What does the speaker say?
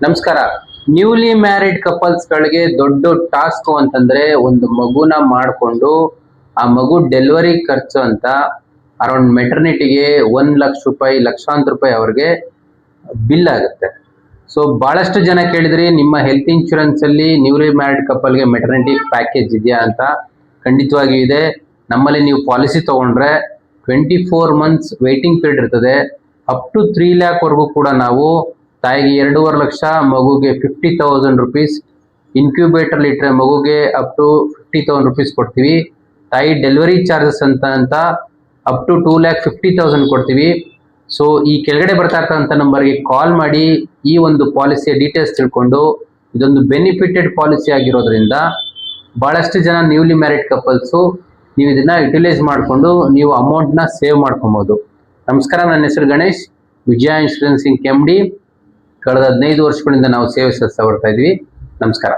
ನಮಸ್ಕಾರ. Newly married couples ಗಳಿಗೆ ದೊಡ್ಡ ಟಾಸ್ಕ್ ಅಂತಂದ್ರೆ ಒಂದು ಮಗುನ ಮಾಡಿಕೊಂಡು ಆ ಮಗು ಡೆಲಿವರಿ ಖರ್ಚು ಅಂತ ಅರೌಂಡ್ ಮೆಟರ್ನಿಟಿಗೆ 1,00,000 ರೂಪಾಯಿ, ಲಕ್ಷಾಂತರ ರೂಪಾಯಿ ಅವ್ರಿಗೆ ಬಿಲ್ ಆಗುತ್ತೆ. ಸೊ ಬಹಳಷ್ಟು ಜನ ಕೇಳಿದ್ರಿ, ನಿಮ್ಮ ಹೆಲ್ತ್ ಇನ್ಶೂರೆನ್ಸ್ ಅಲ್ಲಿ ನ್ಯೂಲಿ ಮ್ಯಾರಿಡ್ ಕಪಲ್ಗೆ ಮೆಟರ್ನಿಟಿ ಪ್ಯಾಕೇಜ್ ಇದೆಯಾ ಅಂತ. ಖಂಡಿತವಾಗಿ ಇದೆ. ನಮ್ಮಲ್ಲಿ ನೀವು ಪಾಲಿಸಿ ತಗೊಂಡ್ರೆ 24 ಮಂತ್ಸ್ ವೇಟಿಂಗ್ ಪೀರಿಯಡ್ ಇರ್ತದೆ. ಅಪ್ ಟು 3 lakh ವರೆಗೂ ಕೂಡ ನಾವು ತಾಯಿಗೆ 2.5 ಲಕ್ಷ, ಮಗುಗೆ 50,000 ರುಪೀಸ್, ಇನ್ಕ್ಯುಬೇಟರ್ ಇಟ್ಟರೆ ಮಗುಗೆ ಅಪ್ ಟು 50,000 ರುಪೀಸ್ ಕೊಡ್ತೀವಿ. ತಾಯಿ ಡೆಲಿವರಿ ಚಾರ್ಜಸ್ ಅಂತ ಅಪ್ ಟು 2,50,000 ಕೊಡ್ತೀವಿ. ಸೊ ಈ ಕೆಳಗಡೆ ಬರ್ತಾ ಇರ್ತಕ್ಕಂಥ ನಂಬರ್ಗೆ ಕಾಲ್ ಮಾಡಿ ಈ ಒಂದು ಪಾಲಿಸಿಯ ಡೀಟೇಲ್ಸ್ ತಿಳ್ಕೊಂಡು, ಇದೊಂದು ಬೆನಿಫಿಟೆಡ್ ಪಾಲಿಸಿ ಆಗಿರೋದ್ರಿಂದ ಬಹಳಷ್ಟು ಜನ ನ್ಯೂಲಿ ಮ್ಯಾರಿಡ್ ಕಪಲ್ಸು ನೀವು ಇದನ್ನ ಯುಟಿಲೈಸ್ ಮಾಡಿಕೊಂಡು ನೀವು ಅಮೌಂಟ್ನ ಸೇವ್ ಮಾಡ್ಕೊಬೋದು. ನಮಸ್ಕಾರ, ನನ್ನ ಹೆಸರು ಗಣೇಶ್, ವಿಜಯ ಇನ್ಶೂರೆನ್ಸಿಂಗ್ ಕೆಮ್ಡಿ. ಕಳೆದ 15 ವರ್ಷಗಳಿಂದ ನಾವು ಸೇವೆ ಸಲ್ಲಿಸ್ತಾ ಬರ್ತಾ ಇದ್ವಿ. ನಮಸ್ಕಾರ.